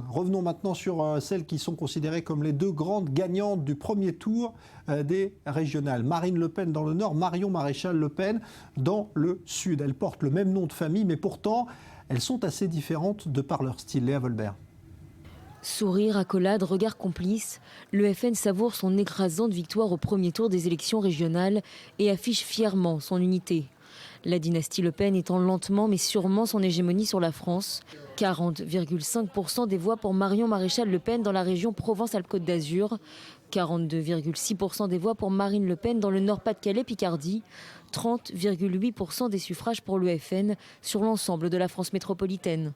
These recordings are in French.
Revenons maintenant sur celles qui sont considérées comme les deux grandes gagnantes du premier tour des régionales. Marine Le Pen dans le nord, Marion Maréchal Le Pen dans le sud. Elles portent le même nom de famille, mais pourtant, elles sont assez différentes de par leur style. Léa Volbert. Sourire, accolade, regard complice, le FN savoure son écrasante victoire au premier tour des élections régionales et affiche fièrement son unité. La dynastie Le Pen étend lentement mais sûrement son hégémonie sur la France. 40,5% des voix pour Marion Maréchal Le Pen dans la région Provence-Alpes-Côte d'Azur. 42,6% des voix pour Marine Le Pen dans le Nord-Pas-de-Calais-Picardie. 30,8% des suffrages pour le FN sur l'ensemble de la France métropolitaine.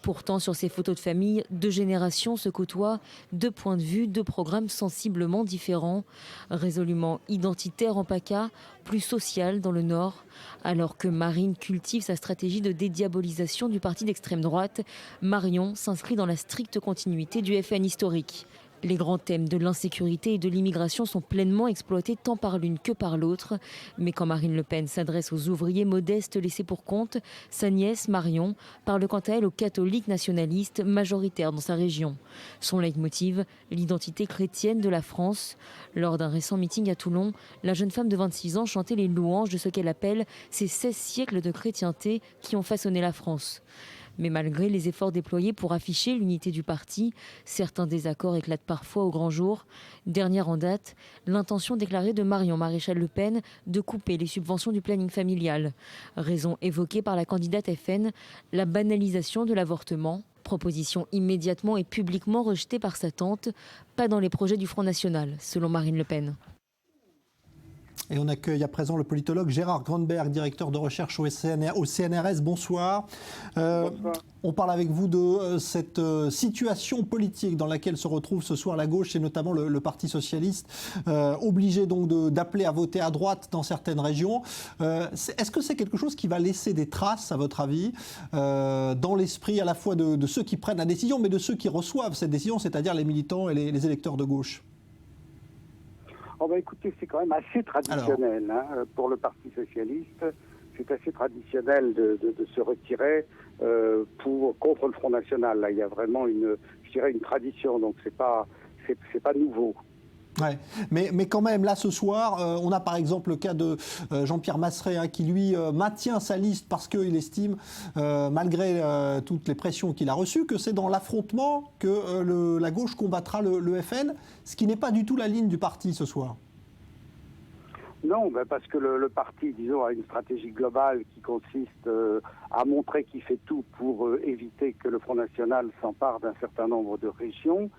Pourtant, sur ces photos de famille, deux générations se côtoient, deux points de vue, deux programmes sensiblement différents. Résolument identitaire en PACA, plus social dans le Nord. Alors que Marine cultive sa stratégie de dédiabolisation du parti d'extrême droite, Marion s'inscrit dans la stricte continuité du FN historique. Les grands thèmes de l'insécurité et de l'immigration sont pleinement exploités tant par l'une que par l'autre. Mais quand Marine Le Pen s'adresse aux ouvriers modestes laissés pour compte, sa nièce Marion parle quant à elle aux catholiques nationalistes majoritaires dans sa région. Son leitmotiv, l'identité chrétienne de la France. Lors d'un récent meeting à Toulon, la jeune femme de 26 ans chantait les louanges de ce qu'elle appelle ces 16 siècles de chrétienté qui ont façonné la France. Mais malgré les efforts déployés pour afficher l'unité du parti, certains désaccords éclatent parfois au grand jour. Dernière en date, l'intention déclarée de Marion Maréchal Le Pen de couper les subventions du planning familial. Raison évoquée par la candidate FN, la banalisation de l'avortement. Proposition immédiatement et publiquement rejetée par sa tante, pas dans les projets du Front National, selon Marine Le Pen. Et on accueille à présent le politologue Gérard Grönberg, directeur de recherche au CNRS. Bonsoir. Bonsoir. On parle avec vous de cette situation politique dans laquelle se retrouve ce soir la gauche et notamment le Parti socialiste, obligé donc d'appeler à voter à droite dans certaines régions. Est-ce que c'est quelque chose qui va laisser des traces, à votre avis, dans l'esprit à la fois de ceux qui prennent la décision, mais de ceux qui reçoivent cette décision, c'est-à-dire les militants et les électeurs de gauche ? Oh bah écoutez, c'est quand même assez traditionnel pour le Parti socialiste. C'est assez traditionnel de se retirer contre le Front National. Là, il y a vraiment une tradition, donc c'est pas nouveau. Ouais. Mais quand même, là, ce soir, on a par exemple le cas de Jean-Pierre Maseret, qui lui maintient sa liste parce qu'il estime, malgré toutes les pressions qu'il a reçues, que c'est dans l'affrontement que la gauche combattra le FN, ce qui n'est pas du tout la ligne du parti ce soir. Non, parce que le parti, disons, a une stratégie globale qui consiste à montrer qu'il fait tout pour éviter que le Front National s'empare d'un certain nombre de régions.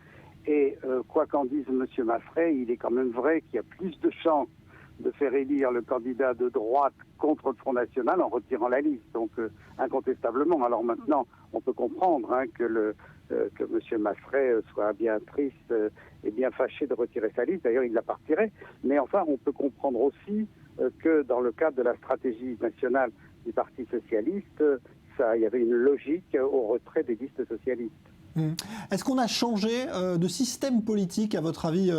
Et quoi qu'en dise M. Maseret, il est quand même vrai qu'il y a plus de chances de faire élire le candidat de droite contre le Front National en retirant la liste. Donc incontestablement. Alors maintenant, on peut comprendre que M. Maseret soit bien triste et bien fâché de retirer sa liste. D'ailleurs, il l'a pas retirée. Mais enfin, on peut comprendre aussi que dans le cadre de la stratégie nationale du Parti socialiste, il y avait une logique au retrait des listes socialistes. Est-ce qu'on a changé de système politique, à votre avis,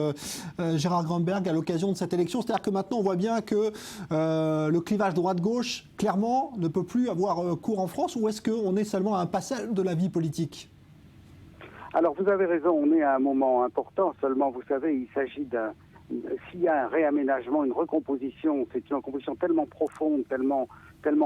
Gérard Grönberg, à l'occasion de cette élection ? C'est-à-dire que maintenant, on voit bien que le clivage droite-gauche, clairement, ne peut plus avoir cours en France, ou est-ce qu'on est seulement à un passage de la vie politique ? Alors, vous avez raison, on est à un moment important. Seulement, vous savez, il s'agit s'il y a un réaménagement, une recomposition, c'est une recomposition tellement profonde, tellement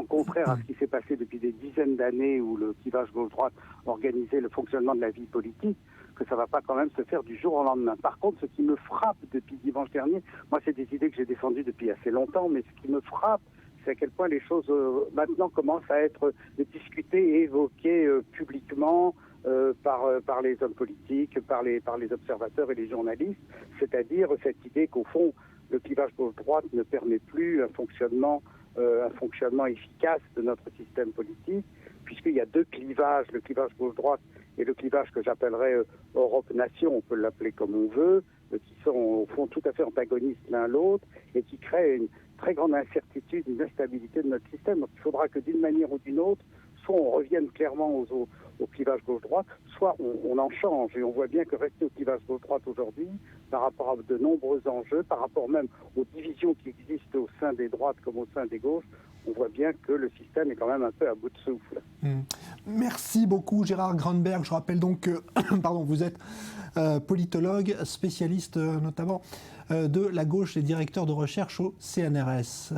contraire à ce qui s'est passé depuis des dizaines d'années où le clivage gauche-droite organisait le fonctionnement de la vie politique, que ça ne va pas quand même se faire du jour au lendemain. Par contre, ce qui me frappe depuis dimanche dernier, moi c'est des idées que j'ai défendues depuis assez longtemps, mais ce qui me frappe, c'est à quel point les choses maintenant commencent à être discutées et évoquées publiquement par les hommes politiques, par les observateurs et les journalistes, c'est-à-dire cette idée qu'au fond, le clivage gauche-droite ne permet plus un fonctionnement efficace de notre système politique, puisqu'il y a deux clivages, le clivage gauche-droite et le clivage que j'appellerais Europe-Nation, on peut l'appeler comme on veut, qui sont au fond tout à fait antagonistes l'un l'autre et qui créent une très grande incertitude, une instabilité de notre système. Donc il faudra que d'une manière ou d'une autre, soit on revienne clairement au clivage gauche-droite, soit on en change. Et on voit bien que rester au clivage gauche-droite aujourd'hui, par rapport à de nombreux enjeux, par rapport même aux divisions qui existent au sein des droites comme au sein des gauches, on voit bien que le système est quand même un peu à bout de souffle. Merci beaucoup Gérard Grunberg. Je rappelle donc que vous êtes politologue, spécialiste notamment de la gauche et directeur de recherche au CNRS.